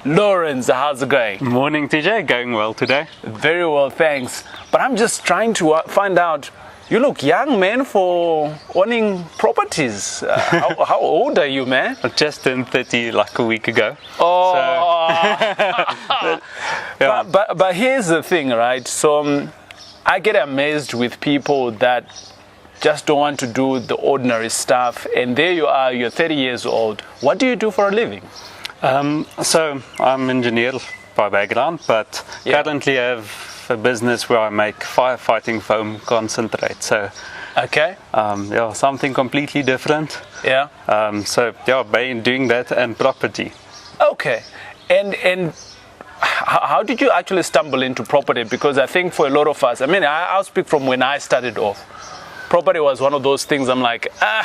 Lourens, how's it going? Morning, TJ. Going well today? Very well, thanks. But I'm just trying to find out, you look young, man, for owning properties. How old are you, man? I just turned 30 like a week ago. Oh, Yeah. but here's the thing, right? So I get amazed with people that just don't want to do the ordinary stuff. And there you are, you're 30 years old. What do you do for a living? So I'm an engineer by background, but currently I have a business where I make firefighting foam concentrate. So Okay. Something completely different. Yeah. Been doing that and property. Okay. And how did you actually stumble into property? Because I think for a lot of us, I'll speak from when I started off. Property was one of those things I'm like, I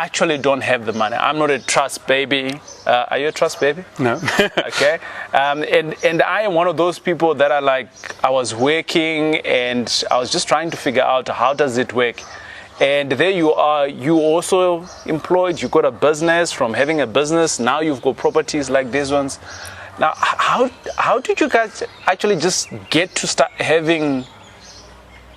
actually don't have the money. I'm not a trust baby. Are you a trust baby? No. Okay. And I am one of those people that are like, I was working and I was just trying to figure out how does it work. And there you are, you also employed, you got a business. From having a business, now you've got properties like these ones. Now, how did you guys actually just get to start having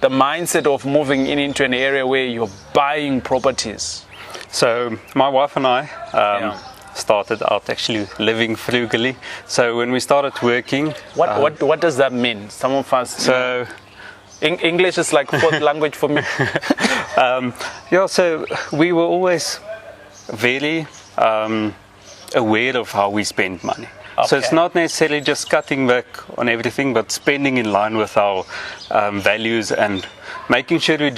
the mindset of moving into an area where you're buying properties? So my wife and I started out actually living frugally. So when we started working, What does that mean? Some of us. so English is like fourth language for me. so we were always very aware of how we spend money. So it's Okay. not necessarily just cutting back on everything, but spending in line with our values and making sure we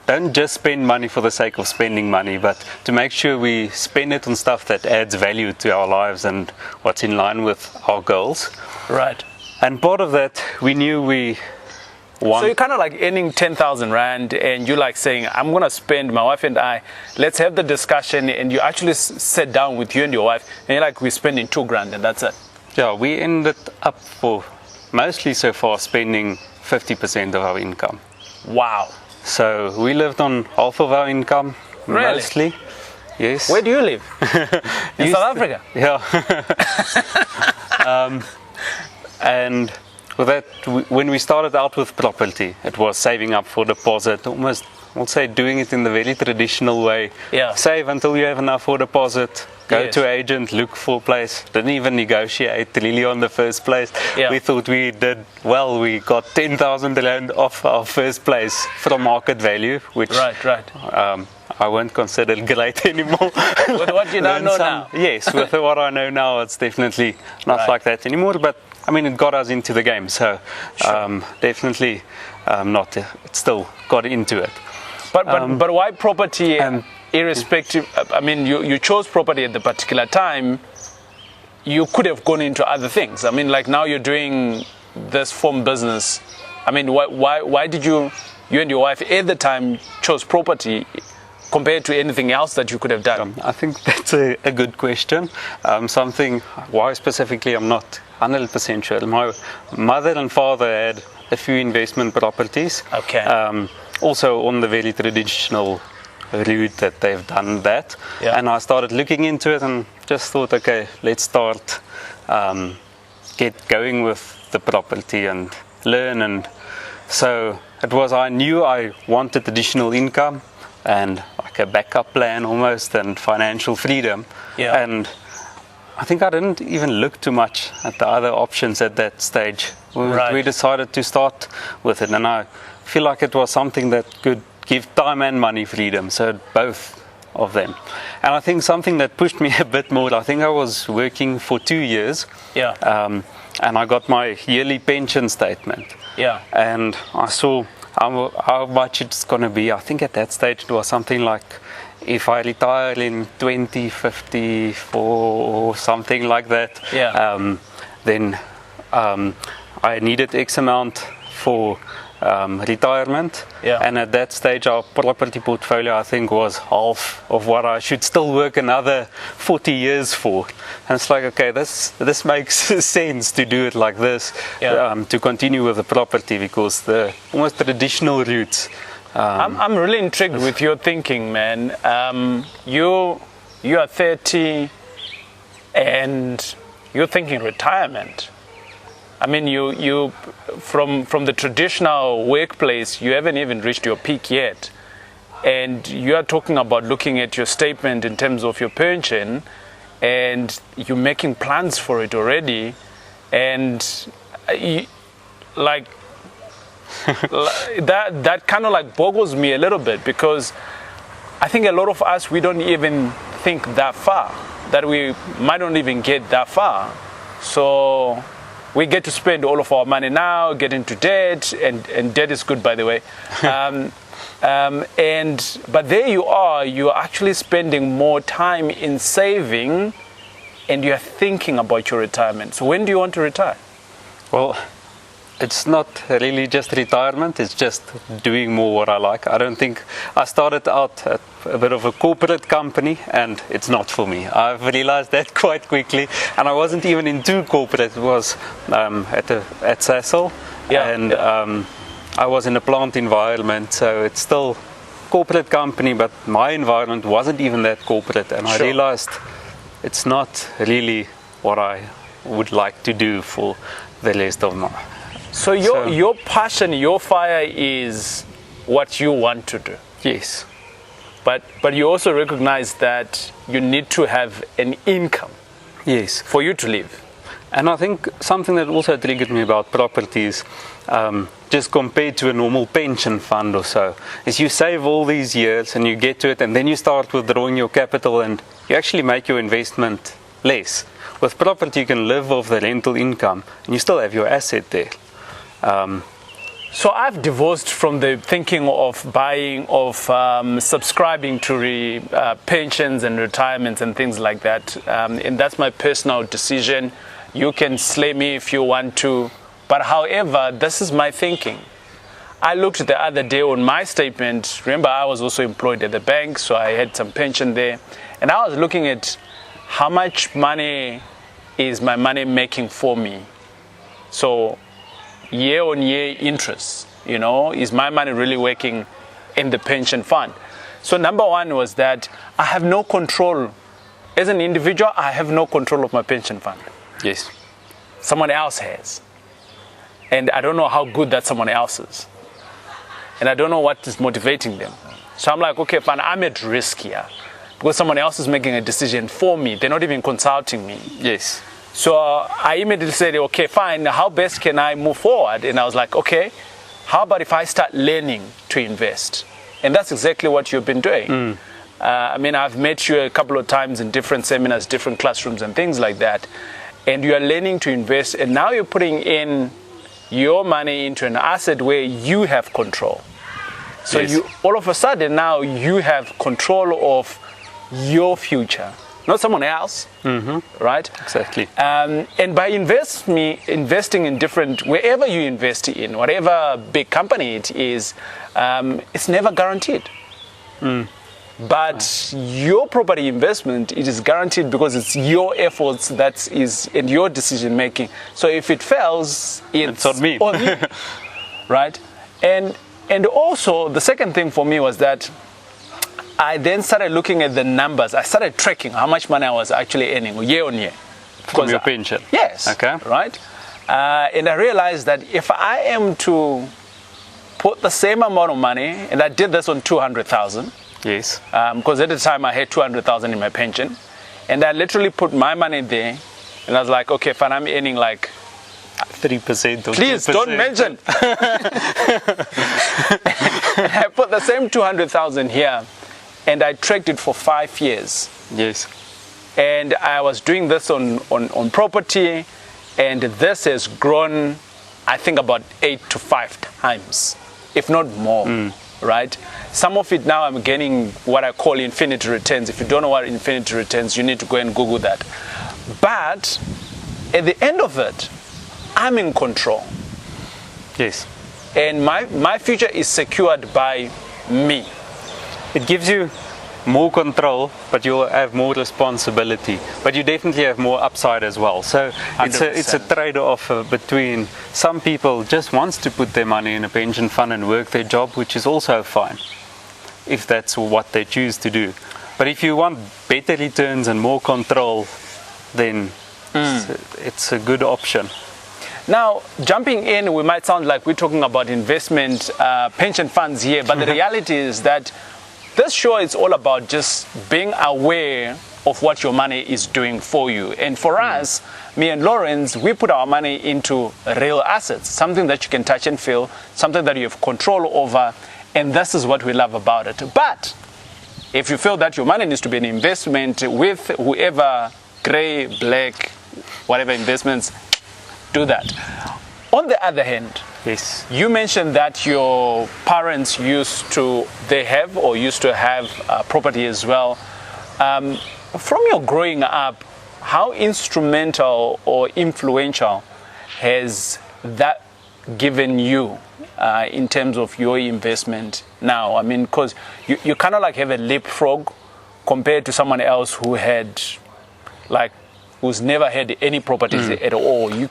don't just spend money for the sake of spending money, but to make sure we spend it on stuff that adds value to our lives and what's in line with our goals. Right. And part of that, we knew we want. So you're kind of like earning 10,000 Rand and you're like saying, I'm going to spend, my wife and I, let's have the discussion. And you actually sit down with you and your wife and you're like, we're spending 2 grand and that's it. Yeah, we ended up for mostly so far spending 50% of our income. Wow. So we lived on half of our income, Really? mostly. Yes. Where do you live? In South Africa? Yeah. And with that, when we started out with property, it was saving up for deposit, almost, I'll say, doing it in the very traditional way. Yeah. Save until you have enough for deposit. Go Yes. to agent, look for a place. Didn't even negotiate really on the first place. Yeah. We thought we did well. We got 10,000 Rand off our first place from market value, which Right. I won't consider great anymore. With what you now know now. Yes, with what I know now, it's definitely not Right. like that anymore. But it got us into the game, so definitely not. It still got into it. But why property? And irrespective, you chose property at the particular time. You could have gone into other things. Like now you're doing this foam business. Why did you and your wife at the time chose property compared to anything else that you could have done? I think that's a good question. Something why specifically, I'm not 100% sure. My mother and father had a few investment properties. Okay. Also on the very traditional route that they've done that. Yeah. And I started looking into it and just thought, okay, let's start get going with the property and learn. And so I knew I wanted additional income and like a backup plan almost, and financial freedom. Yeah. And I think I didn't even look too much at the other options at that stage. Right. We decided to start with it, and I feel like it was something that could give time and money freedom, so both of them. And I think something that pushed me a bit more, I think I was working for 2 years. Yeah. And I got my yearly pension statement. Yeah. And I saw how much it's going to be. I think at that stage it was something like, if I retire in 2054 or something like that, then I needed X amount for retirement. Yeah. And at that stage our property portfolio, I think, was half of what I should still work another 40 years for. And it's like, okay, this makes sense to do it like this. To continue with the property, because the almost traditional routes. I'm really intrigued with your thinking, man. You are 30 and you're thinking retirement. I mean, you from the traditional workplace, you haven't even reached your peak yet. And you are talking about looking at your statement in terms of your pension, and you're making plans for it already. And like that kind of like boggles me a little bit, because I think a lot of us, we don't even think that far, that we might not even get that far. So we get to spend all of our money now, get into debt, and debt is good, by the way. But there you are, you're actually spending more time in saving, and you're thinking about your retirement. So when do you want to retire? Well, it's not really just retirement, it's just doing more what I like. I don't think, I started out at a bit of a corporate company, and it's not for me. I've realized that quite quickly, and I wasn't even into corporate. It was at Cecil, I was in a plant environment, so it's still corporate company, but my environment wasn't even that corporate, and I realized it's not really what I would like to do for the rest of my. So your passion, your fire is what you want to do. Yes. But you also recognize that you need to have an income. Yes. For you to live. And I think something that also triggered me about properties, just compared to a normal pension fund or so, is you save all these years and you get to it, and then you start withdrawing your capital, and you actually make your investment less. With property, you can live off the rental income, and you still have your asset there. So I've divorced from the thinking of subscribing to pensions and retirements and things like that. And that's my personal decision. You can slay me if you want to. But however, this is my thinking. I looked the other day on my statement. Remember, I was also employed at the bank, so I had some pension there. And I was looking at how much money is my money making for me. So year-on-year interest, is my money really working in the pension fund? So number one was that I have no control. As an individual, I have no control of my pension fund. Yes. Someone else has. And I don't know how good that someone else is. And I don't know what is motivating them. So I'm like, okay, fine, I'm at risk here, because someone else is making a decision for me. They're not even consulting me. Yes. So I immediately said, okay, fine, how best can I move forward? And I was like, okay, how about if I start learning to invest? And that's exactly what you've been doing. I mean, I've met you a couple of times in different seminars, different classrooms and things like that. And you are learning to invest, and now you're putting in your money into an asset where you have control. So yes. you all of a sudden now you have control of your future. Not someone else, right? Exactly. And by investing in different, wherever you invest in, whatever big company it is, it's never guaranteed. But your property investment, it is guaranteed, because it's your efforts that is in your decision making. So if it fails, it's on me. Right? And also the second thing for me was that I then started looking at the numbers. I started tracking how much money I was actually earning year on year. From your pension? Yes. Okay. Right? And I realized that if I am to put the same amount of money, and I did this on 200,000. Yes. Because at the time I had 200,000 in my pension. And I literally put my money there, and I was like, okay, fine, I'm earning like 3% or please 2%. Don't mention. I put the same 200,000 here, and I tracked it for 5 years. Yes. And I was doing this on property, and this has grown, I think, about 8 to 5 times, if not more, right? Some of it now I'm getting what I call infinity returns. If you don't know what infinity returns, you need to go and Google that. But at the end of it, I'm in control. Yes. And my future is secured by me. It gives you more control, but you'll have more responsibility. But you definitely have more upside as well. So it's a trade-off between some people just wants to put their money in a pension fund and work their job, which is also fine, if that's what they choose to do. But if you want better returns and more control, then it's a good option. Now, jumping in, we might sound like we're talking about investment, pension funds here, but the reality is that this show is all about just being aware of what your money is doing for you. And for us, me and Lourens, we put our money into real assets, something that you can touch and feel, something that you have control over, and this is what we love about it. But if you feel that your money needs to be an investment with whoever, gray, black, whatever investments, do that. On the other hand, yes, you mentioned that your parents used to have property as well. From your growing up, how instrumental or influential has that given you in terms of your investment now? I mean, because you kind of like have a leapfrog compared to someone else who's never had any properties at all. You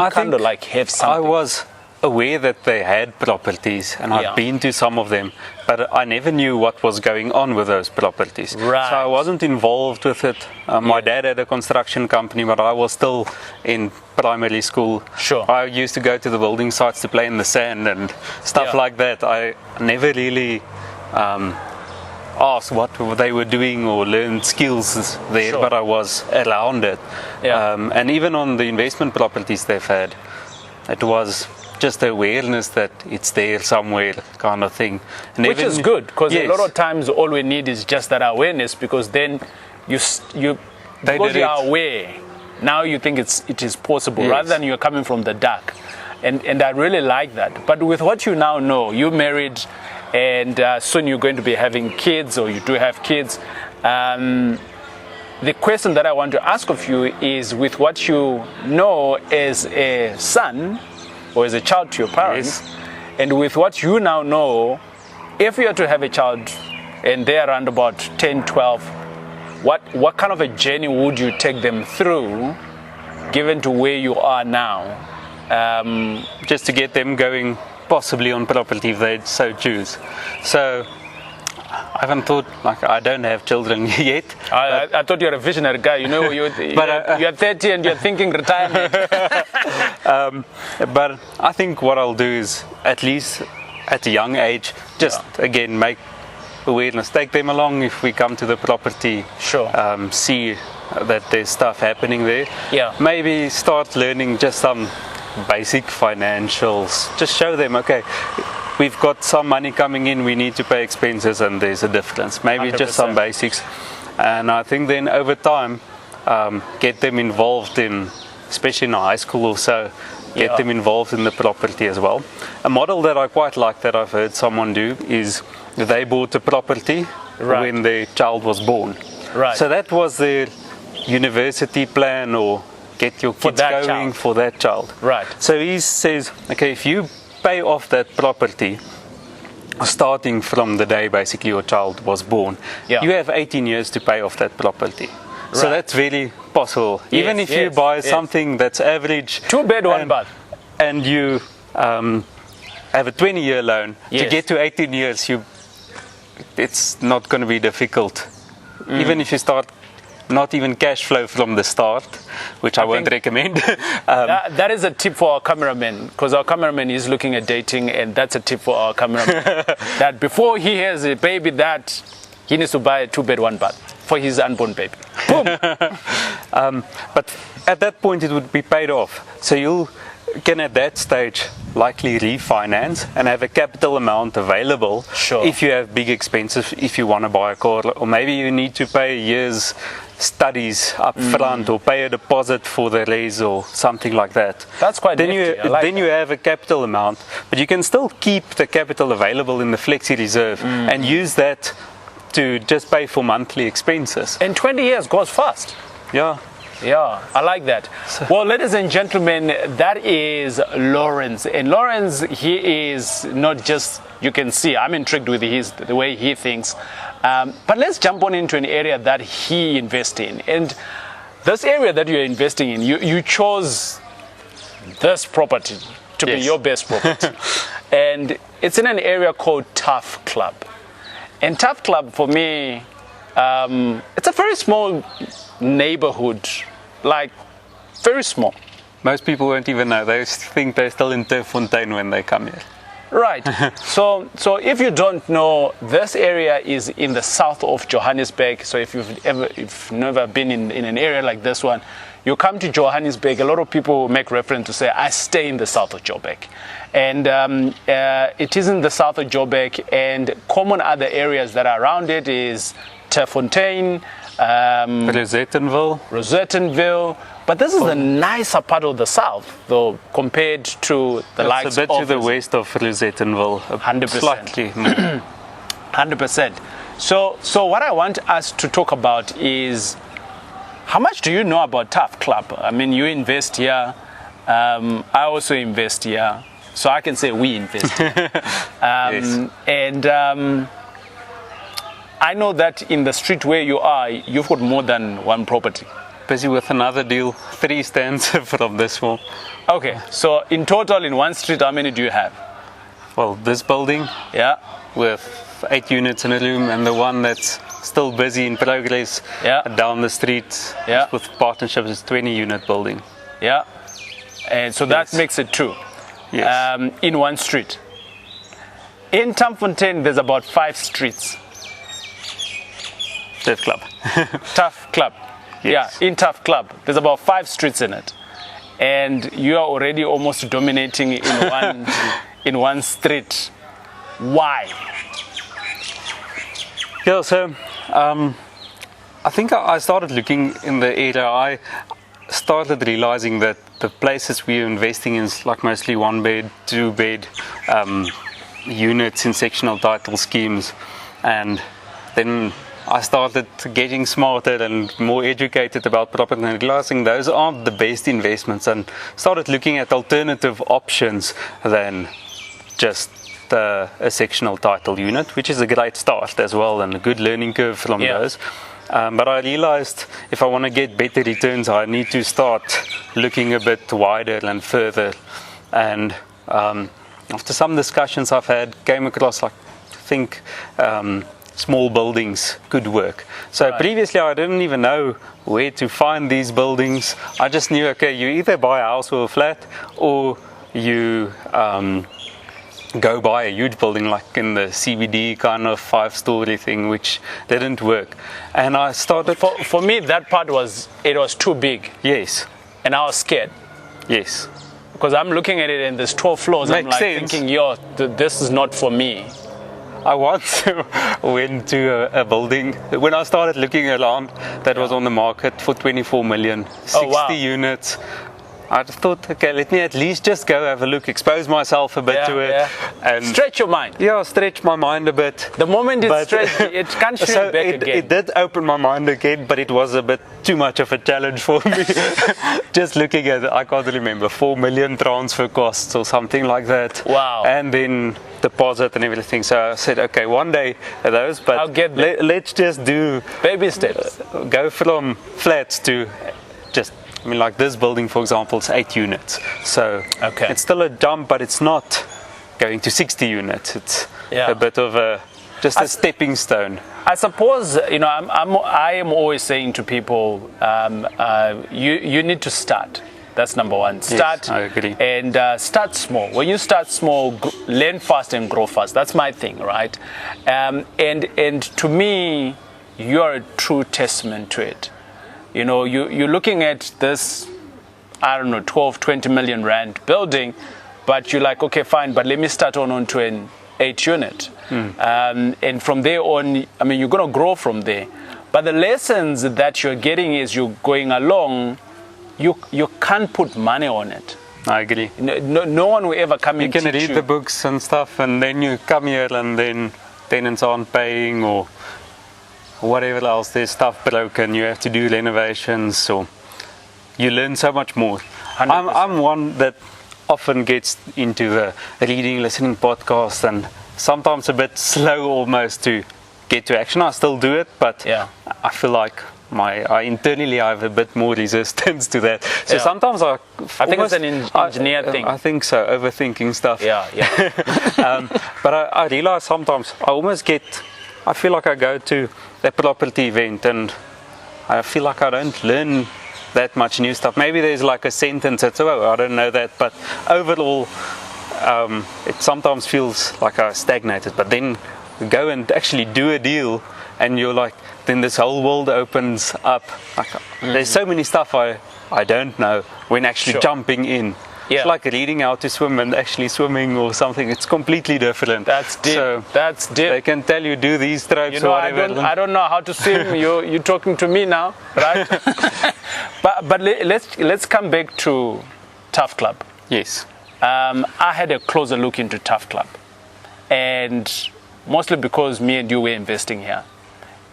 kind of like have something. I was aware that they had properties, and I've been to some of them, but I never knew what was going on with those properties. Right. So I wasn't involved with it. My dad had a construction company, but I was still in primary school. Sure. I used to go to the building sites to play in the sand and stuff like that. I never really asked what they were doing or learned skills there, but I was around it. And even on the investment properties they've had, it was just the awareness that it's there somewhere kind of thing. And which is good, because a lot of times all we need is just that awareness, because then because you are aware, now you think it is possible, rather than you're coming from the dark. And I really like that. But with what you now know, you're married, and soon you're going to be having kids, or you do have kids. The question that I want to ask of you is, with what you know as a son or as a child to your parents, and with what you now know, if you are to have a child and they're around about 10, 12, what kind of a journey would you take them through, given to where you are now? Just to get them going possibly on property if they so choose. So I haven't thought, I don't have children yet. I thought you're a visionary guy, you're 30 and you're thinking retirement. But I think what I'll do is, at least at a young age, just again make awareness, take them along if we come to the property, see that there's stuff happening there. Maybe start learning just some basic financials, just show them, okay, we've got some money coming in, we need to pay expenses, and there's a difference. Maybe 100%. Just some basics. And I think then over time, get them involved in, especially in high school or so, get them involved in the property as well. A model that I quite like that I've heard someone do is they bought a property when their child was born. So that was their university plan, or get your kids going for that child. So he says, okay, if you pay off that property starting from the day basically your child was born, you have 18 years to pay off that property. So that's really possible. Even if you buy something that's average, 2 bed, 1 bath, and you have a 20-year loan, to get to 18 years, it's not going to be difficult. Even if you start not even cash flow from the start, which I won't recommend. That is a tip for our cameraman, because our cameraman is looking at dating, and that's a tip for our cameraman. That before he has a baby, that he needs to buy a 2 bed, 1 bath for his unborn baby. Boom! But at that point it would be paid off. So you can at that stage likely refinance and have a capital amount available if you have big expenses, if you want to buy a car, or maybe you need to pay a year's studies up front, or pay a deposit for the raise or something like that. That's quite nifty. Then you have a capital amount, but you can still keep the capital available in the flexi reserve and use that to just pay for monthly expenses. And 20 years goes fast. Yeah, I like that. Well, ladies and gentlemen, that is Lourens. And Lourens, he is not just, you can see, I'm intrigued with the way he thinks. But let's jump on into an area that he invests in. And this area that you're investing in, you chose this property to be your best property. And it's in an area called Tough Club. And Tough Club, for me, it's a very small neighborhood, like Very small. Most people won't even know. They think they're still in Terfontein when they come here. Right. So if you don't know, this area is in the south of Johannesburg. So if you've never been in an area like this one, you come to Johannesburg, a lot of people make reference to say, I stay in the south of Joburg. And it is in the south of Joburg, and common other areas that are around it is Terfontein, Rosettenville. But this is the nicer part of the south, though, compared to the likes of... It's a bit to the west of Rosettenville. 100%. Slightly more. 100%. So what I want us to talk about is, how much do you know about Tough Club? I mean, you invest here. I also invest here. So I can say we invest here. Yes. And I know that in the street where you are, you've got more than one property. Busy with another deal, 3 stands from this one. Okay, so in total in one street, how many do you have? Well, this building, Yeah, with 8 units in a room, and the one that's still busy in progress down the street with partnerships is 20-unit building. Yeah, and so that makes it 2. Yes. In one street. In Terfontein, there's about 5 streets. Tough Club. Tough Club. Yes. Yeah, in Tough Club, there's about 5 streets in it, and you are already almost dominating in one street. Why? Yeah, so I think I started looking in the area. I started realizing that the places we're investing in is like mostly 1-bed, 2-bed units in sectional title schemes, and then I started getting smarter and more educated about property and realizing those aren't the best investments, and started looking at alternative options than just a sectional title unit, which is a great start as well and a good learning curve from those. But I realized if I want to get better returns, I need to start looking a bit wider and further. And after some discussions I've had, came across, like, I think small buildings could work. So previously I didn't even know where to find these buildings. I just knew, okay, you either buy a house or a flat, or you go buy a huge building like in the CBD kind of 5-story thing, which didn't work. And I started... For me, that part was too big. Yes. And I was scared. Yes. Because I'm looking at it and there's 12 floors. Makes I'm like sense. thinking, this is not for me. I once went to a building, when I started looking around, that was on the market for 24 million, 60 units. I just thought, okay, let me at least just go have a look, expose myself a bit to it. And stretch your mind. Yeah, stretch my mind a bit. The moment it's stretched, it can't shrink back again. It did open my mind again, but it was a bit too much of a challenge for me. Just looking at it, I can't remember, 4 million transfer costs or something like that. Wow. And then deposit and everything. So I said, okay, one day those, but I'll get there. Let's just do baby steps. Go from flats to just, I mean, like this building, for example, is 8 units. So it's still a jump, but it's not going to 60 units. It's a bit of a stepping stone. I suppose, I am always saying to people, you need to start. That's number one. Start. Yes, I agree. And start small. When you start small, learn fast and grow fast. That's my thing, right? And to me, you are a true testament to it. You're looking at this, 12, 20 million rand building, but you're like, okay, fine, but let me start onto an 8 unit. And from there on, I mean, you're going to grow from there. But the lessons that you're getting as you're going along, you can't put money on it. I agree. No one will ever come in. You can read the books and stuff, and then you come here and then tenants aren't paying or whatever else, there's stuff broken, you have to do renovations, so you learn so much more. I'm one that often gets into the reading, listening podcasts, and sometimes a bit slow almost to get to action. I still do it, but I feel like I internally have a bit more resistance to that. So sometimes I think it's an engineer thing. I think so, overthinking stuff. But I realize sometimes I feel like I go to a property event and I feel like I don't learn that much new stuff. Maybe there's like a sentence that's, oh, I don't know that, but overall, it sometimes feels like I stagnated. But then go and actually do a deal, and you're like, then this whole world opens up. Like, there's so many stuff I don't know when actually jumping in. Yeah. It's like reading how to swim and actually swimming or something. It's completely different. That's deep. So that's deep. they can tell you do these strokes or whatever. I don't know how to swim. You're talking to me now, right? but let's come back to Tough Club. Yes. I had a closer look into Tough Club, and mostly because me and you were investing here,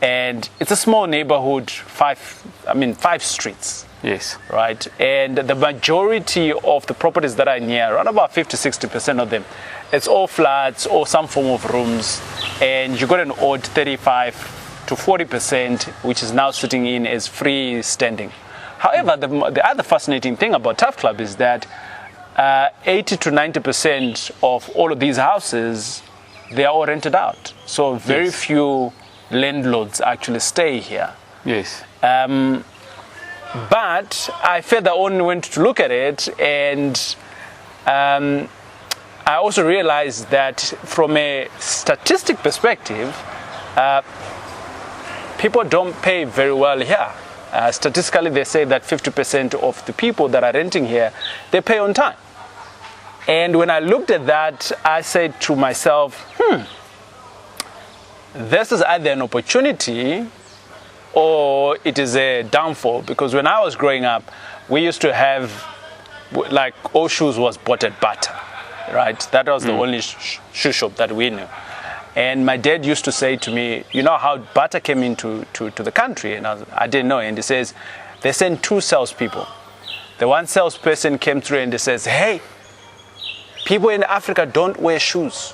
and it's a small neighborhood, 5 streets. Yes. Right, and the majority of the properties that are near, around about 50-60% of them, it's all flats or some form of rooms, and you got an odd 35 to 40%, which is now sitting in as freestanding. However, the other fascinating thing about Tough Club is that 80 to 90% of all of these houses, they are all rented out. So very few landlords actually stay here. Yes. But I further on went to look at it, and I also realized that from a statistic perspective, people don't pay very well here. Statistically, they say that 50% of the people that are renting here, they pay on time. And when I looked at that, I said to myself, this is either an opportunity or it is a downfall, because when I was growing up, we used to have, like, all shoes was bought at Butter, right? That was the only shoe shop that we knew. And my dad used to say to me, you know how Butter came into the country? And I didn't know. And he says, they sent 2 salespeople. The one salesperson came through and he says, hey, people in Africa don't wear shoes,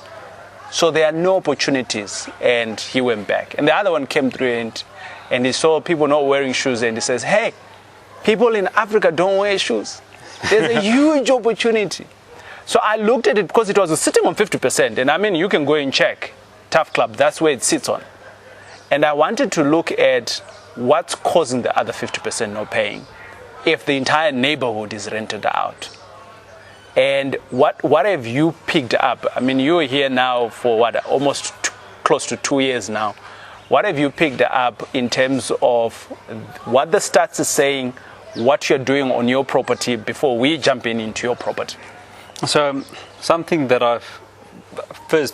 so there are no opportunities. And he went back. And the other one came through and he saw people not wearing shoes, and he says, hey, people in Africa don't wear shoes. There's a huge opportunity. So I looked at it because it was sitting on 50%. And I mean, you can go and check Tough Club. That's where it sits on. And I wanted to look at what's causing the other 50% not paying if the entire neighborhood is rented out. And what have you picked up? I mean, you're here now for almost close to 2 years now. What have you picked up in terms of what the stats is saying, what you're doing on your property before we jump into your property? So something that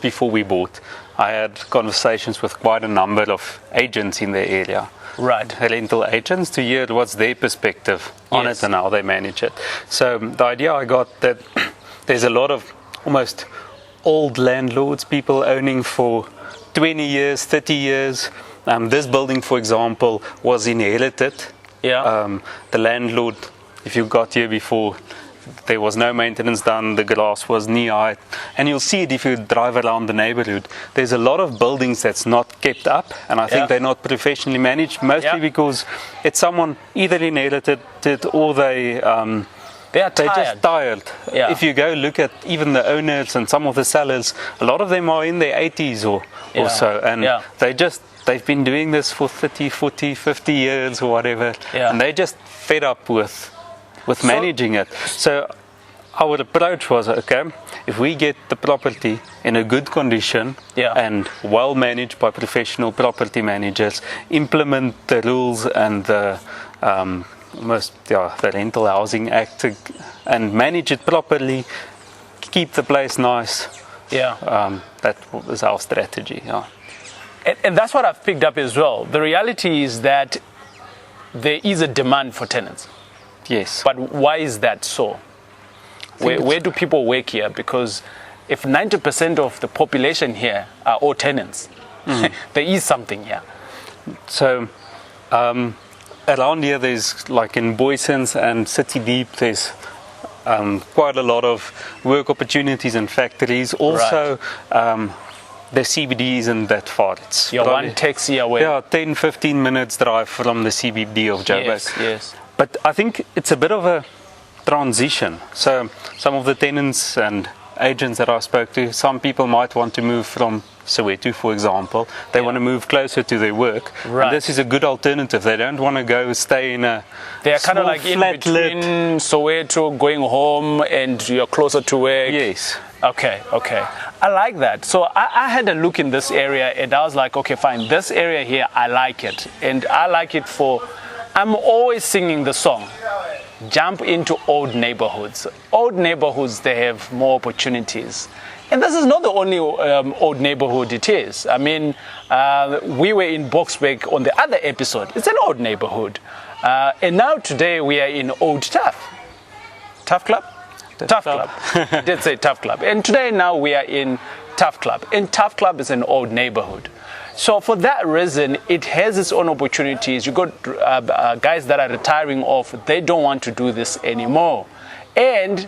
before we bought, I had conversations with quite a number of agents in the area. Right. Rental agents, to hear what's their perspective on it and how they manage it. So the idea I got that there's a lot of almost old landlords, people owning for 20 years, 30 years. This building, for example, was inherited. Yeah. The landlord, if you got here before, there was no maintenance done, the grass was knee-high. And you'll see it if you drive around the neighborhood. There's a lot of buildings that's not kept up, and I think they're not professionally managed, mostly because it's someone either inherited it or they're just tired. Yeah. If you go look at even the owners and some of the sellers, a lot of them are in their 80s or so, and they've been doing this for 30, 40, 50 years or whatever, and they're just fed up with managing it. So our approach was, okay, if we get the property in a good condition and well managed by professional property managers, implement the rules and the Rental Housing Act and manage it properly, keep the place nice. That was our strategy. And that's what I've picked up as well. The reality is that there is a demand for tenants. Yes. But why is that so? Where do people work here? Because if 90% of the population here are all tenants, there is something here. So around here, there's, like in Boysens and City Deep, there's quite a lot of work opportunities and factories. Also, the CBD isn't that far. It's one taxi away. 10-15 minutes drive from the CBD of Joburg. Yes. But I think it's a bit of a transition. So some of the tenants and agents that I spoke to, some people might want to move from Soweto, for example. They want to move closer to their work. Right. And this is a good alternative. They don't want to go stay in a They're kind of like in between Soweto, going home, and you're closer to work. Yes. Okay. I like that. So I had a look in this area, and I was like, okay, fine. This area here, I like it. And I like it I'm always singing the song. Jump into old neighborhoods. Old neighborhoods, they have more opportunities. And this is not the only old neighborhood it is. I mean, we were in Boksburg on the other episode. It's an old neighborhood. And now today we are in Old Tough. Tough Club? Tough Club. I did say Tough Club. And today now we are in Tough Club. And Tough Club is an old neighborhood. So for that reason, it has its own opportunities. You got guys that are retiring off. They don't want to do this anymore. And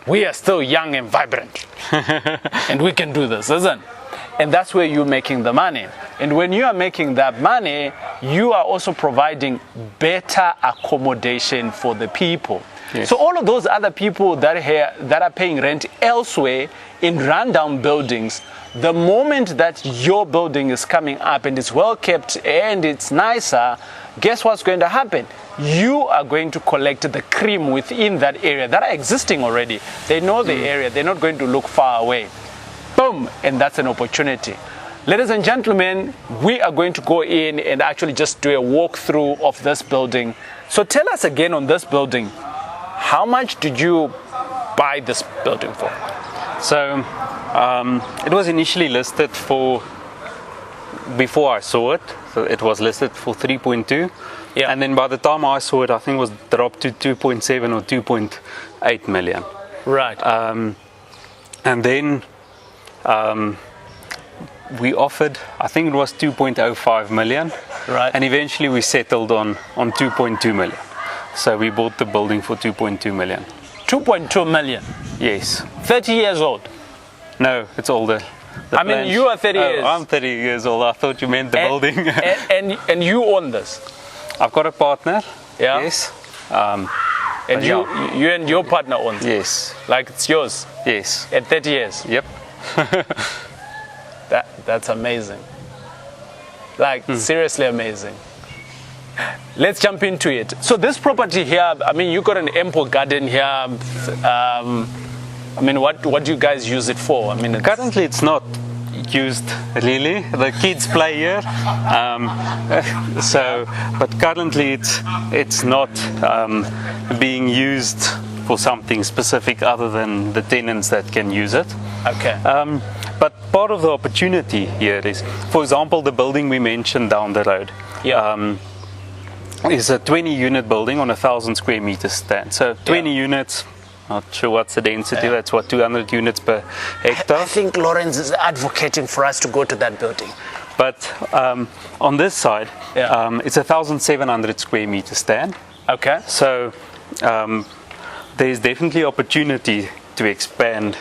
we are still young and vibrant. And we can do this, isn't it? And that's where you're making the money. And when you are making that money, you are also providing better accommodation for the people. Yes. So all of those other people that are paying rent elsewhere in rundown buildings, the moment that your building is coming up and it's well kept and it's nicer, guess what's going to happen? You are going to collect the cream within that area that are existing already. They know the area. They're not going to look far away. Boom! And that's an opportunity. Ladies and gentlemen, we are going to go in and actually just do a walkthrough of this building. So tell us again on this building, how much did you buy this building for? So it was initially listed for, before I saw it, so it was listed for 3.2. Yeah. And then by the time I saw it, I think it was dropped to 2.7 or 2.8 million. Right. And then we offered, I think it was 2.05 million. Right. And eventually we settled on 2.2 million. So we bought the building for 2.2 million. 2.2 million? Yes. 30 years old? No, it's older. I mean, you are 30 years. I'm 30 years old. I thought you meant the building. and you own this? I've got a partner. Yeah. Yes. And you and your partner own it? Yes. Like it's yours? Yes. At 30 years? Yep. That's amazing. Like, seriously amazing. Let's jump into it. So this property here, I mean, you got an ample garden here. I mean, what do you guys use it for? I mean, currently it's not used really. The kids play here. But currently it's not being used for something specific other than the tenants that can use it. Okay. But part of the opportunity here is, for example, the building we mentioned down the road. Yeah. Is a 20-unit building on 1,000 square meters stand. So 20 units, not sure what's the density, that's what, 200 units per hectare. I think Lourens is advocating for us to go to that building. But on this side, it's 1,700 square meter stand. Okay. So there's definitely opportunity to expand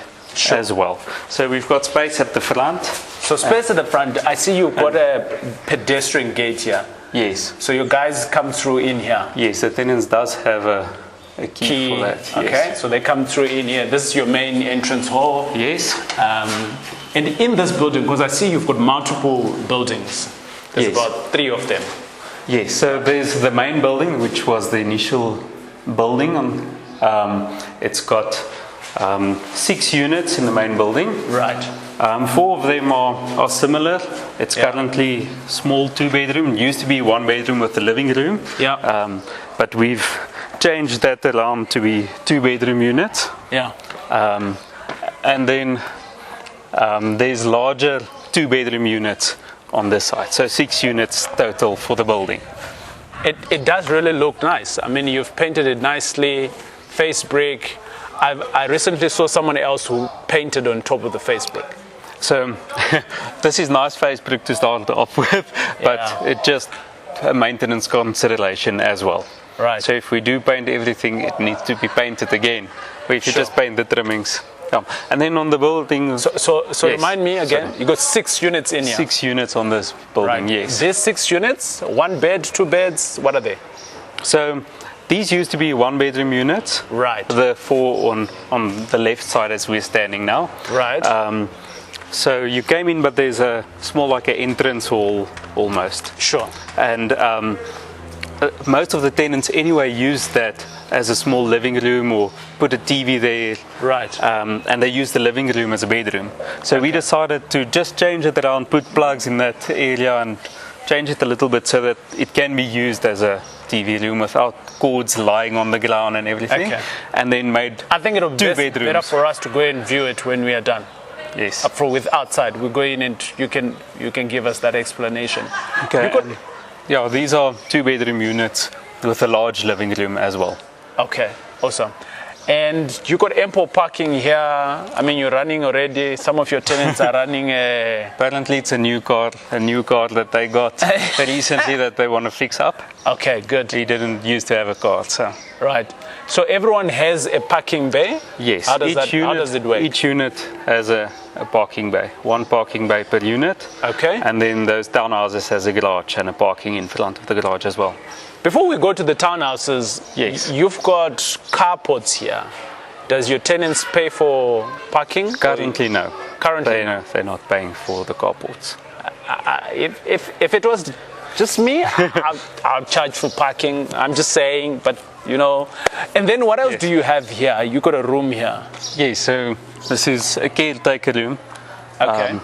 as well. So we've got space at the front. So space at the front, I see you've got a pedestrian gate here. Yes. So you guys come through in here? Yes, the tenants does have a key for that. Yes. Okay, so they come through in here. This is your main entrance hall. Yes. And in this building, because I see you've got multiple buildings. There's about 3 of them. Yes, so there's the main building, which was the initial building. It's got 6 units in the main building. Right. 4 of them are similar. It's currently small 2-bedroom. It used to be 1 bedroom with a living room. Yeah. But we've changed that around to be 2-bedroom units. Yeah. And then there's larger 2-bedroom units on this side. So 6 units total for the building. It does really look nice. I mean, you've painted it nicely, face brick. I recently saw someone else who painted on top of the face brick. So this is nice face brick to start off with, but it just a maintenance consideration as well. Right. So if we do paint everything, it needs to be painted again. But if you just paint the trimmings, and then on the building. So remind me again. You got 6 units in here. 6 units on this building. Right. Yes. These 6 units, 1 bed, 2 beds. What are they? So these used to be 1-bedroom units. Right. The 4 on the left side as we're standing now. Right. So you came in, but there's a small, like an entrance hall almost. Sure. And most of the tenants anyway use that as a small living room or put a TV there. Right. And they use the living room as a bedroom. So we decided to just change it around, put plugs in that area and change it a little bit so that it can be used as a TV room without cords lying on the ground and everything. Okay. And then made I think it'll be two bedrooms. better for us to go and view it when we are done. Yes. With outside, we go in and you can give us that explanation. Okay. You could- Yeah, these are 2-bedroom units with a large living room as well. Okay, awesome. And you got ample parking here. I mean, you're running already. Some of your tenants are running a... Apparently it's a new car that they got recently that they want to fix up. Okay, good. He didn't used to have a car, so. Right. So everyone has a parking bay? Yes. How does it work? Each unit has a parking bay. One parking bay per unit. Okay. And then those townhouses has a garage and a parking in front of the garage as well. Before we go to the townhouses, Yes. You've got carports here. Does your tenants pay for parking? Currently, no. Currently, They're not paying for the carports. If it was just me, I'll charge for parking. I'm just saying, but you know. And then what else Yes. do you have here? You got a room here. Yes, so this is a caretaker room. Okay.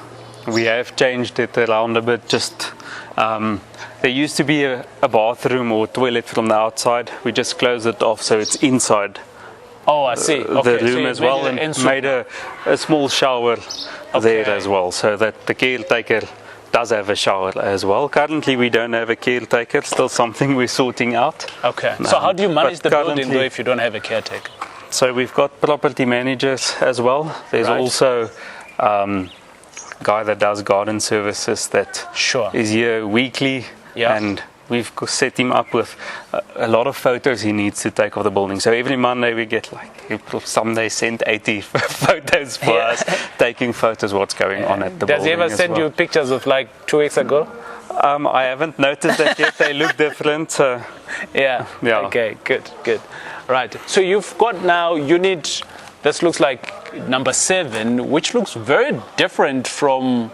We have changed it around a bit. There used to be a bathroom or toilet from the outside. We just closed it off so it's inside Oh, I see. the Okay. room you as made well, it and an made a small shower there Okay. as well, so that the caretaker does have a shower as well. Currently we don't have a caretaker, still something we're sorting out. Okay. So how do you manage the But building currently- though if you don't have a caretaker? So we've got property managers as well. There's Right. also guy that does garden services that Sure. is here weekly, Yeah. and we've set him up with a lot of photos he needs to take of the building. So every Monday we get some they send 80 photos for Yeah. us, taking photos what's going on at the Does he building. ever as send well. you pictures of like 2 weeks ago? I haven't noticed that yet. They look different. So Yeah. Yeah. Okay, good. Right. So you've got now unit, this looks like number 7, which looks very different from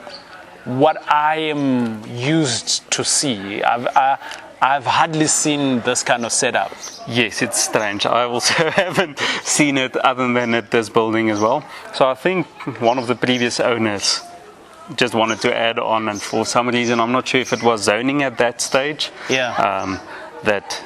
what I am used to see. I've hardly seen this kind of setup. yes, it's strange. I also haven't seen it other than at this building as well. So I think one of the previous owners just wanted to add on, and for some reason, I'm not sure if it was zoning at that stage, Yeah. that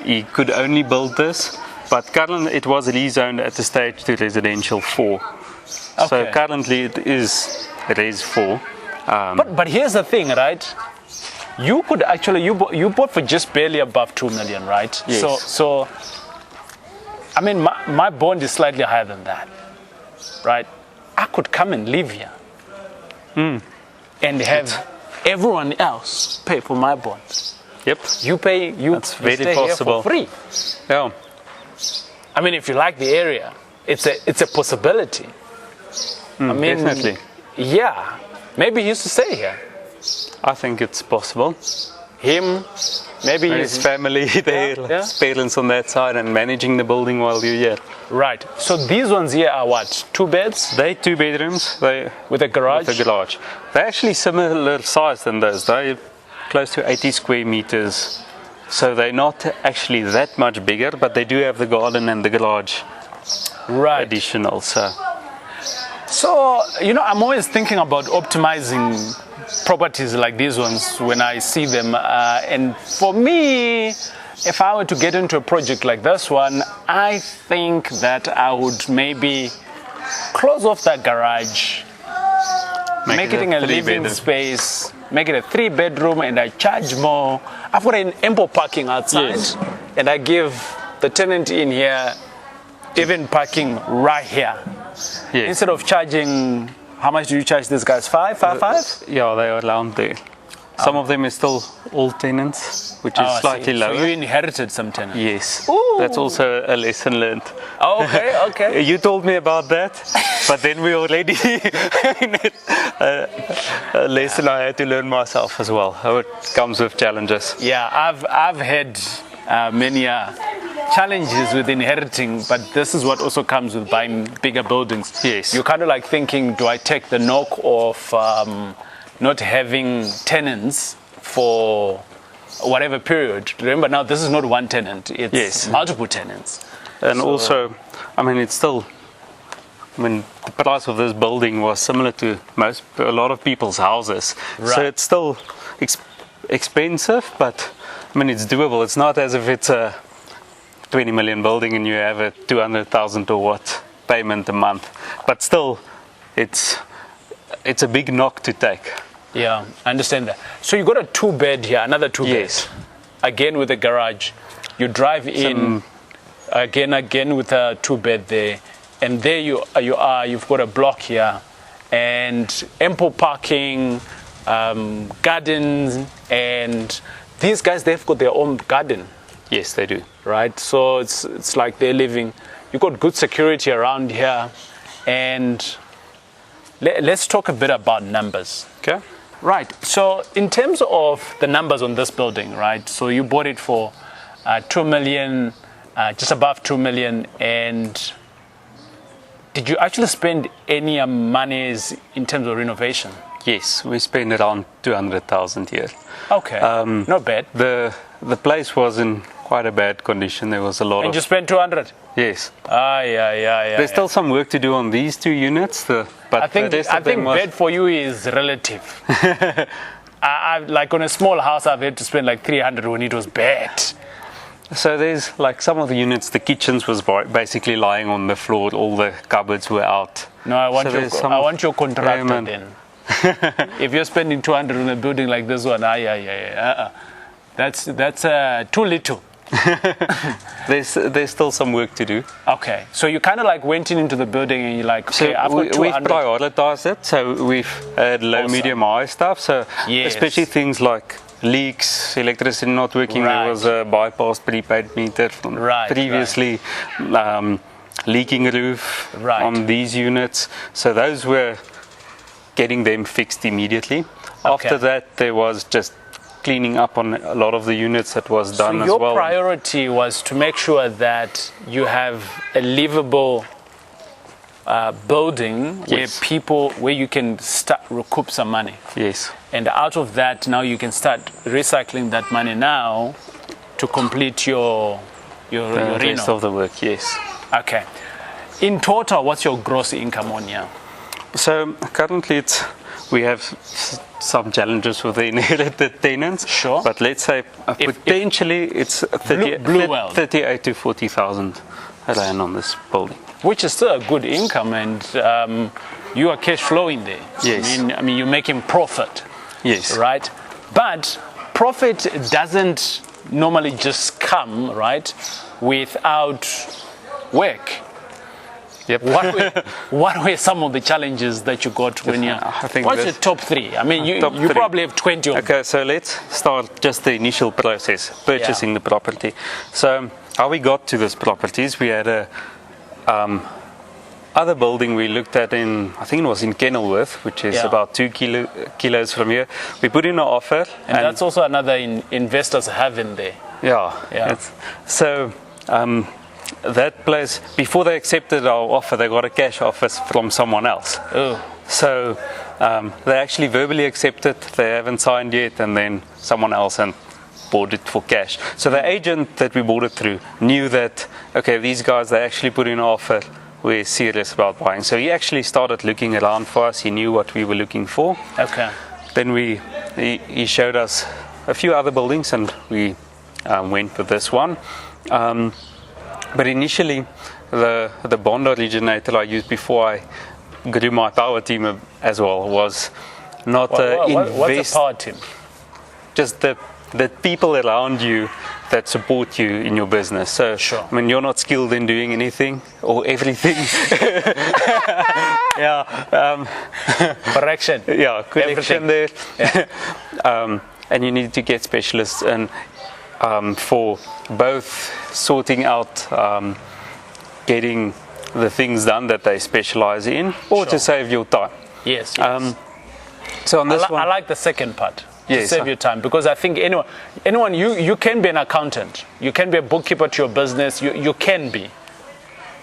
he could only build this. But currently, it was rezoned at the stage to residential 4. So Okay. currently, it is Res 4. But here's the thing, right? You could actually you bought for just barely above 2 million, right? Yes. So I mean my bond is slightly higher than that, right? I could come and live here and have everyone else pay for my bond. Yep. That's very stay possible. here for free. Yeah. I mean, if you like the area, it's a possibility. I mean, Definitely. Yeah, maybe he used to stay here. I think it's possible. Him, maybe And his family there, yeah. his parents on that side, and managing the building while you're here. Right. So these ones here are what? 2 beds They 2 bedrooms. They with a garage. with a garage. They're actually similar size than those. They're close to 80 square meters. So they're not actually that much bigger, but they do have the garden and the garage Right. additional. So So, I'm always thinking about optimizing properties like these ones when I see them. And for me, if I were to get into a project like this one, I think that I would maybe close off that garage, make it in a living 3-bedroom. space, make it a 3-bedroom, and I charge more. I've got an ample parking outside, Yes. and I give the tenant in here even parking right here. yes. Instead of charging, how much do you charge these guys? Five? Yeah, they are around there. Some of them are still old tenants, which is Oh, I slightly see. lower. So you inherited some tenants. Yes, Ooh. that's also a lesson learned. Oh, okay. You told me about that, but then we already a lesson I had to learn myself as well. How it comes with challenges. Yeah, I've had many challenges with inheriting, but this is what also comes with buying bigger buildings. Yes. You're kind of like thinking, do I take the knock of not having tenants for whatever period? Remember, now this is not one tenant, it's multiple tenants. And also, I mean, it's still, I mean, the price of this building was similar to a lot of people's houses. Right. So it's still expensive, but I mean, it's doable. It's not as if it's a 20 million building and you have a 200,000 or what payment a month. But still, it's a big knock to take. Yeah, I understand that. So you got a 2-bed here, another 2-bed. Yes. Again with a garage. You drive in again with a 2-bed there, and there you are. You've got a block here, and ample parking, gardens, and these guys, they've got their own garden. Yes, they do. Right, so it's like they're living. You've got good security around here, and let's talk a bit about numbers. Okay. Right, so in terms of the numbers on this building, right, so you bought it for 2 million, just above 2 million, and did you actually spend any monies in terms of renovation? Yes, we spent around 200,000 here. Okay, not bad. The place was in quite a bad condition. There was a lot And you spent 200? Yes. Yeah. There's still some work to do on these 2 units, but I think bad for you is relative. I like on a small house, I've had to spend like 300 when it was bad. So there's like some of the units, the kitchens was basically lying on the floor, all the cupboards were out. No, I want your contractor then. If you're spending 200 on a building like this one, that's too little. There's still some work to do. Okay, so you kind of like went into the building and you're like, okay, I've got 200. We've prioritized it, so we've had low, medium, high stuff. So especially things like leaks, electricity not working. Right. There was a bypass prepaid meter from previously, leaking roof on these units. So those were getting them fixed immediately. After that, there was just cleaning up on a lot of the units that was done as well. So your priority was to make sure that you have a livable building where you can start recoup some money. Yes. And out of that, now you can start recycling that money now to complete your rest of the work. Yes. Okay. In total, what's your gross income on here? So currently we have some challenges with the inherited tenants. Sure. But let's say potentially it's 38 to 40,000 rand on this building. Which is still a good income, and you are cash flowing there. Yes. I mean, you're making profit. Yes. Right? But profit doesn't normally just come, right, without work. Yep. What were some of the challenges that you got when you... What's the top 3? I mean, you probably have 20 of them. Okay, so let's start just the initial process, purchasing the property. So how we got to this property is we had a other building we looked at I think it was in Kenilworth, which is about 2 kilos from here. We put in an offer. And that's also another investors have in there. Yeah. So... that place, before they accepted our offer, they got a cash offer from someone else. Oh. So they actually verbally accepted, they haven't signed yet, and then someone else bought it for cash. So the agent that we bought it through knew that, okay, these guys, they actually put in an offer, we're serious about buying. So he actually started looking around for us, he knew what we were looking for. Okay. Then he showed us a few other buildings, and we went with this one. But initially, the bond originator I used before I grew my power team as well was not what's a power team? Just the people around you that support you in your business. So, sure. I mean, you're not skilled in doing anything or everything. Correction. Yeah, correction there. Yeah. And you need to get specialists and for both sorting out getting the things done that they specialize in, or to save your time. Yes. So on this one, I like the second part. to save you time, because I think anyone you can be an accountant, you can be a bookkeeper to your business, you can be.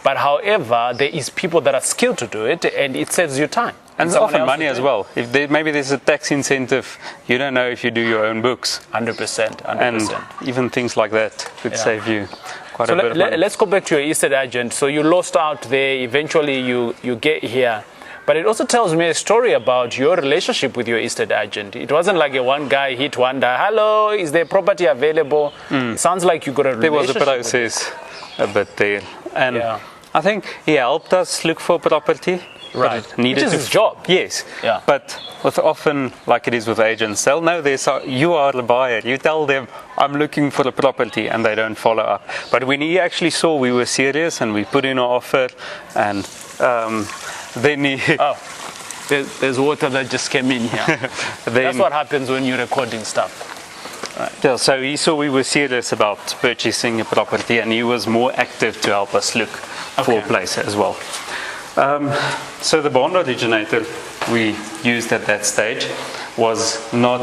But however, there is people that are skilled to do it, and it saves you time. And it's often money as well. If maybe there's a tax incentive, you don't know if you do your own books. 100%. And even things like that could save you quite a bit of money. Let's go back to your estate agent. So you lost out there. Eventually, you get here. But it also tells me a story about your relationship with your estate agent. It wasn't like a one guy hit wonder. Hello, is there property available? It sounds like you got a relationship. There was a process a bit there. And I think he helped us look for property. Right. Which is his job. Yes. Yeah. But with often, like it is with agents, they'll know you are the buyer. You tell them, I'm looking for a property, and they don't follow up. But when he actually saw we were serious and we put in an offer, and then he... Oh, there's water that just came in here. That's what happens when you're recording stuff. Right. Yeah, so he saw we were serious about purchasing a property, and he was more active to help us look for a place as well. So the bond originator we used at that stage was not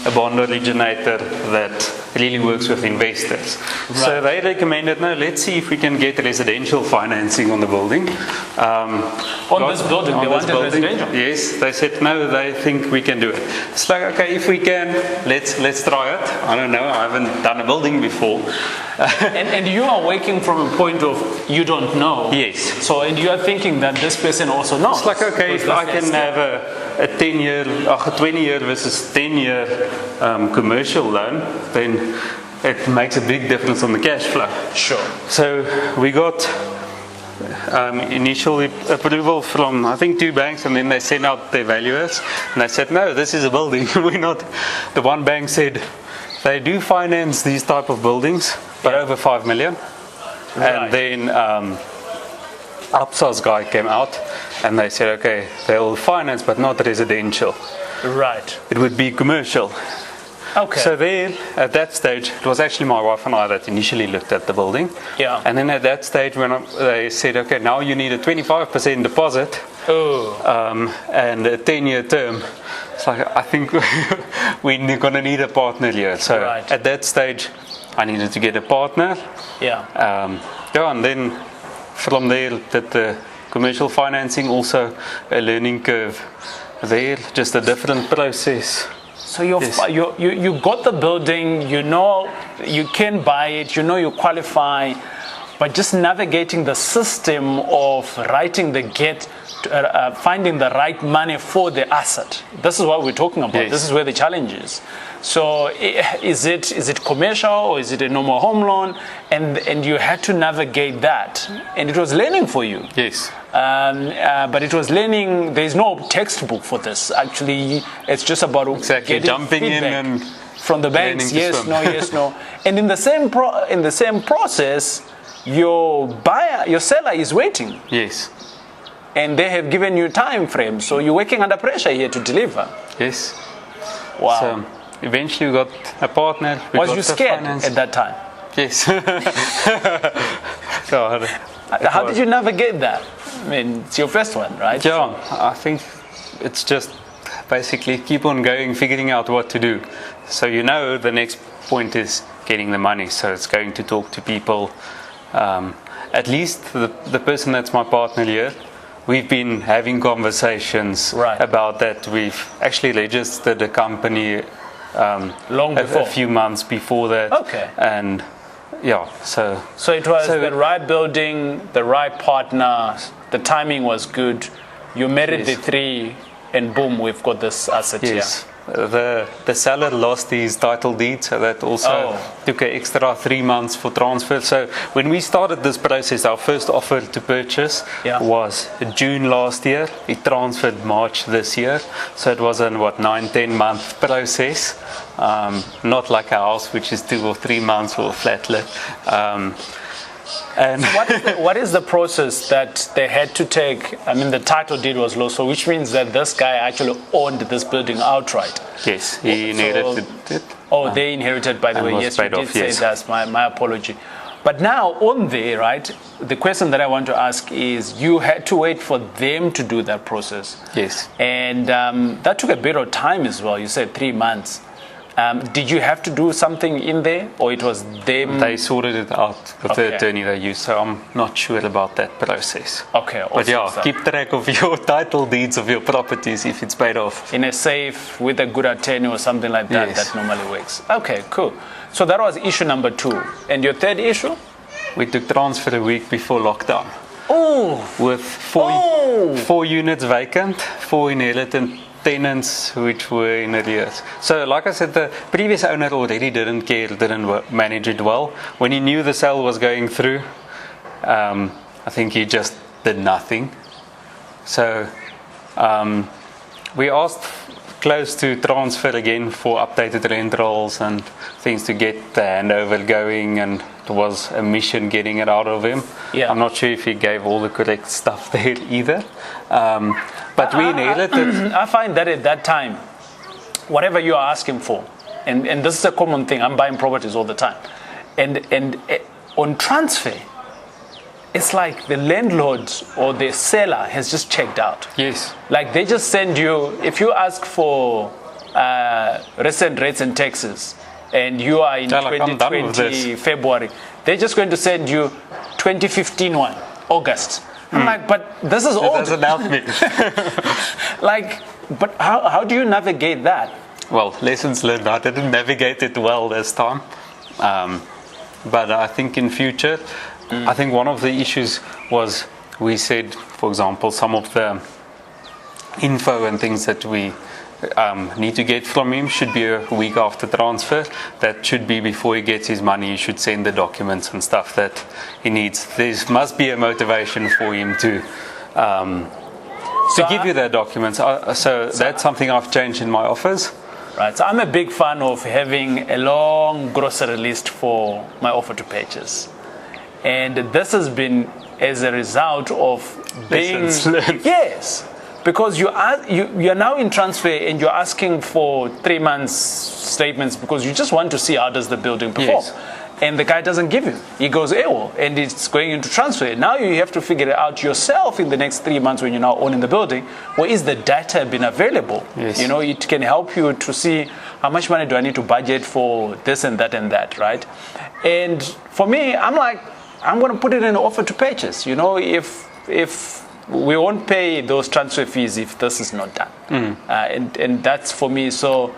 a bond originator that really works with investors. Right. So they recommended, no, let's see if we can get residential financing on the building. On this building, they wanted residential? Yes, they said, no, they think we can do it. It's like, okay, if we can, let's try it. I don't know, I haven't done a building before. and you are working from a point of you don't know. Yes. So, and you are thinking that this person also knows. It's like, okay, if I can have a 20-year versus 10-year commercial loan, then it makes a big difference on the cash flow. Sure. So we got initial approval from, I think, 2 banks, and then they sent out their valuers, and they said, no, this is a building. We're not. The one bank said they do finance these type of buildings, but over 5 million. Right. And then Upsales guy came out, and they said, okay, they'll finance, but not residential. Right. It would be commercial. Okay. So there, at that stage, it was actually my wife and I that initially looked at the building. Yeah. And then at that stage, when they said, okay, now you need a 25% deposit and a 10-year term, it's like, I think we're going to need a partner here. So at that stage, I needed to get a partner. Yeah. And then from there, did the commercial financing, also a learning curve there, just a different process. So you got the building, you know you can buy it, you know you qualify, but just navigating the system of writing the get, finding the right money for the asset. This is what we're talking about. Yes. This is where the challenge is. So is it commercial or is it a normal home loan? And you had to navigate that. And it was learning for you. Yes. But it was learning. There's no textbook for this. Actually, it's just about getting jumping feedback in and from the banks. Yes, no, yes, no. And in the same process, your seller is waiting. Yes. And they have given you time frame, so you're working under pressure here to deliver. Yes. Wow. So eventually we got a partner. Was you scared at that time? Yes. God. How did you navigate that? I mean, it's your first one, right? Yeah, I think it's just basically keep on going, figuring out what to do. So the next point is getting the money. So it's going to talk to people. At least the person that's my partner here, we've been having conversations about that. We've actually registered a company long before, a few months before that. Okay. And so it was the right building, the right partner, the timing was good. You married the 3, and boom, we've got this asset here. The seller lost his title deed, so that also took an extra 3 months for transfer. So when we started this process, our first offer to purchase was June last year. It transferred March this year. So it was a 9-10 month process. Not like a house, which is 2 or 3 months for a flat let. And so what is the process that they had to take? I mean, the title deed was lost, so which means that this guy actually owned this building outright. Yes, he inherited it. Oh, they inherited, by the way. Yes, you did say that. My apology. But now on there, right, the question that I want to ask is, you had to wait for them to do that process. Yes. And that took a bit of time as well. You said 3 months. Did you have to do something in there, or it was them? They sorted it out with the attorney they used, so I'm not sure about that process. Okay, awesome. But yeah, keep track of your title deeds of your properties if it's paid off. In a safe with a good attorney or something like that, Yes. that normally works. Okay, cool. So that was issue number 2. And your third issue? We took transfer a week before lockdown. Oh! With four units vacant, 4 inherited tenants which were in arrears. So like I said, the previous owner already didn't care, didn't manage it well. When he knew the sale was going through, I think he just did nothing. So we asked close to transfer again for updated rent rolls and things to get the handover going, and it was a mission getting it out of him. Yeah. I'm not sure if he gave all the correct stuff there either. But we inherited. I find that at that time, whatever you are asking for, and this is a common thing, I'm buying properties all the time, and on transfer, it's like the landlord or the seller has just checked out. Yes. Like they just send you, if you ask for recent rates and taxes, and you are in Like, I'm done with 2020 this. February, they're just going to send you 2015 one, August. I'm like, but this is It old. doesn't help me. Like, but how do you navigate that? Well, lessons learned. I didn't navigate it well this time. But I think in future, I think one of the issues was we said, for example, some of the info and things that we need to get from him should be a week after transfer. That should be before he gets his money. He should send the documents and stuff that he needs. There must be a motivation for him to give you the documents. So that's something I've changed in my offers. Right, so I'm a big fan of having a long grocery list for my offer to purchase. And this has been as a result of being... Lessons learned. Yes, because you are now in transfer and you're asking for 3 months statements because you just want to see how does the building perform. Yes. And the guy doesn't give you. He goes AWOL and it's going into transfer. Now you have to figure it out yourself in the next 3 months when you're now owning the building. Where is the data been available? Yes. You know, it can help you to see how much money do I need to budget for this and that, right? And for me, I'm like, I'm going to put it in an offer to purchase. You know, if we won't pay those transfer fees if this is not done. And that's for me. So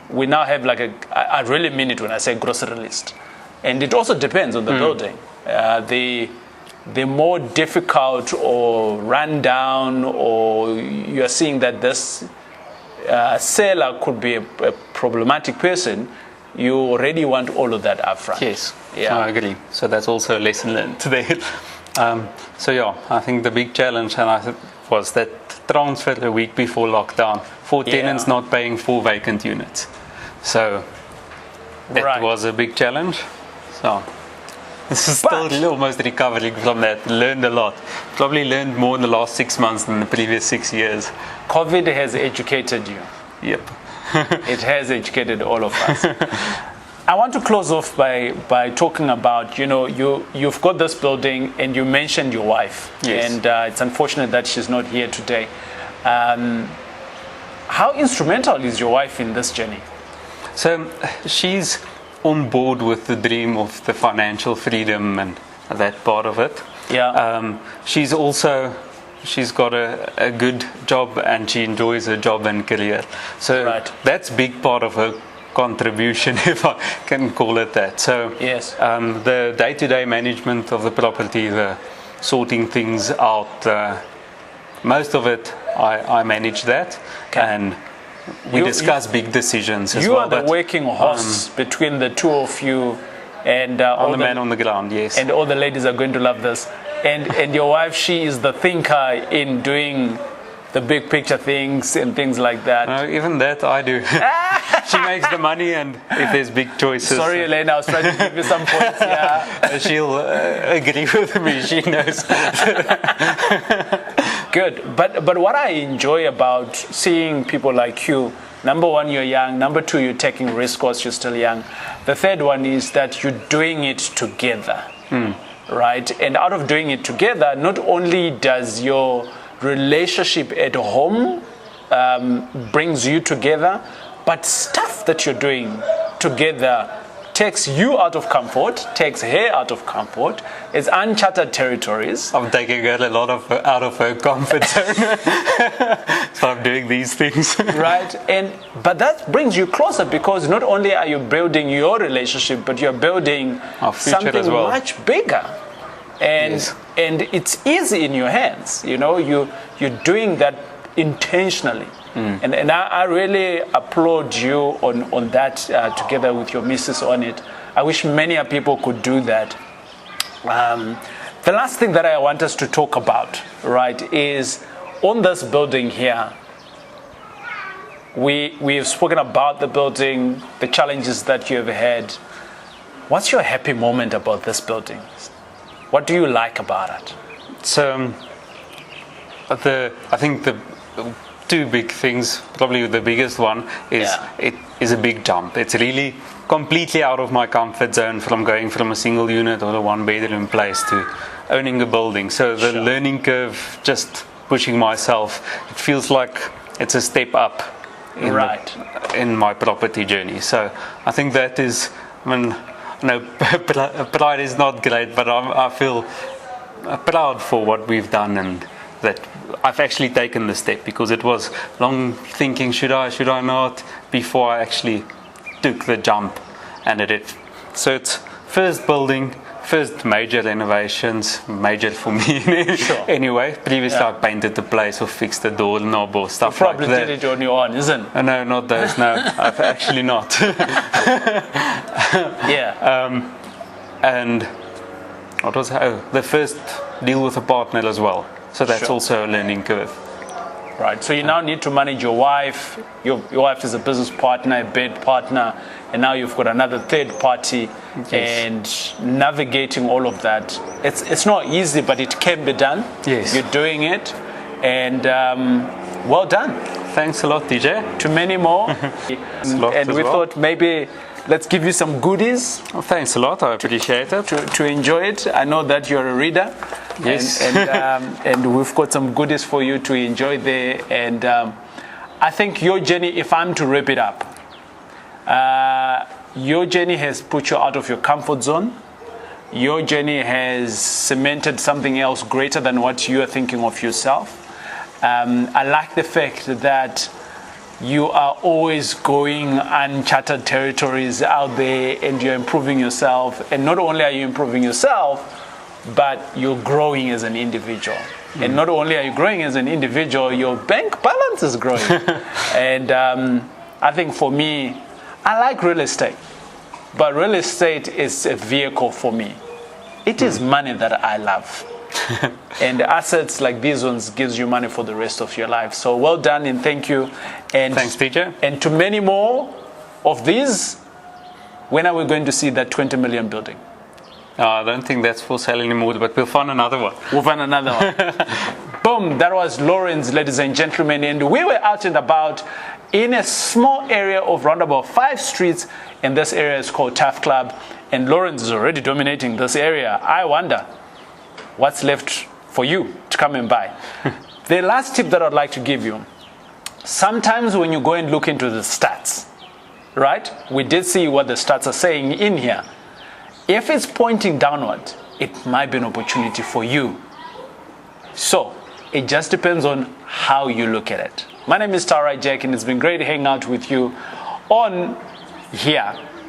we now have like I really mean it when I say grocery list. And it also depends on the building. The more difficult or run down, or you're seeing that this seller could be a problematic person, you already want all of that upfront. Yes, Yeah. I agree. So that's also a lesson learned there. So yeah, I think the big challenge was that transfer a week before lockdown, 4 tenants not paying 4 vacant units. So that Right. was a big challenge. So this is still almost recovering from that. Learned a lot. Probably learned more in the last 6 months than the previous 6 years. COVID has educated you. Yep. It has educated all of us. I want to close off by talking about, you know, you've got this building and you mentioned your wife. Yes. And it's unfortunate that she's not here today. How instrumental is your wife in this journey? So she's on board with the dream of the financial freedom and that part of it. Yeah. She's got a good job and she enjoys her job and career. So Right. that's big part of her contribution, if I can call it that. So Yes. the day-to-day management of the property, the sorting things out, most of it I manage that. Okay. And we discuss big decisions as You well. are the but working horse between the two of you, and I'm the man on the ground, yes. and all the ladies are going to love this. And your wife, she is the thinker in doing the big picture things and things like that. Even that I do. She makes the money, and if there's big choices, Sorry, Elena, I was trying to give you some points. Yeah. she'll agree with me. She knows. Good. But what I enjoy about seeing people like you, number one, you're young. Number two, you're taking risks because you're still young. The third one is that you're doing it together, right? And out of doing it together, not only does your relationship at home brings you together, but stuff that you're doing together takes you out of comfort, takes her out of comfort. It's uncharted territories. I'm taking her a lot out of her comfort zone. So I'm doing these things. Right, but that brings you closer, because not only are you building your relationship, but you're building something as well, much bigger. And yes. And it's easy in your hands. You're doing that intentionally. And I really applaud you on that, together with your missus on it. I wish many people could do that. The last thing that I want us to talk about, right, is on this building here. We have spoken about the building, the challenges that you have had. What's your happy moment about this building? What do you like about it? So, I think the two big things, probably the biggest one is it is a big jump. It's really completely out of my comfort zone from going from a single unit or a one bedroom place to owning a building. So the learning curve, just pushing myself, it feels like it's a step up in my property journey. So I think that is, pride is not great, but I feel proud for what we've done, and that I've actually taken the step, because it was long thinking, should I not, before I actually took the jump and did it. So it's first building, first major renovations, major for me anyway. Previously I painted the place or fixed the doorknob or stuff like that. You probably did it on your own, isn't it? No, not those, no. I've actually not. And what was the first deal with a partner as well. So that's also a learning curve. Right. So you now need to manage your wife. Your wife is a business partner, a bed partner, and now you've got another third party, and navigating all of that. It's not easy, but it can be done. Yes. You're doing it, and well done. Thanks a lot, DJ. To many more. And we thought maybe let's give you some goodies. Oh, thanks a lot. I appreciate it. To enjoy it. I know that you're a reader. Yes. And we've got some goodies for you to enjoy there. And I think your journey, if I'm to wrap it up, your journey has put you out of your comfort zone. Your journey has cemented something else greater than what you are thinking of yourself. I like the fact that you are always going uncharted territories out there, and you're improving yourself. And not only are you improving yourself, but you're growing as an individual. And not only are you growing as an individual, your bank balance is growing. And I think for me, I like real estate, but real estate is a vehicle for me. It is money that I love. And assets like these ones gives you money for the rest of your life. So well done, and thank you. And thanks, teacher. And to many more of these, when are we going to see that 20 million building? I don't think that's for sale anymore, but we'll find another one. We'll find another one. Boom, that was Lourens, ladies and gentlemen. And we were out and about in a small area of round about 5 streets, and this area is called Tough Club. And Lourens is already dominating this area. I wonder what's left for you to come and buy. The last tip that I'd like to give you, sometimes when you go and look into the stats, right? We did see what the stats are saying in here. If it's pointing downward, it might be an opportunity for you. So it just depends on how you look at it. My name is Tara Jack, and it's been great hanging out with you on here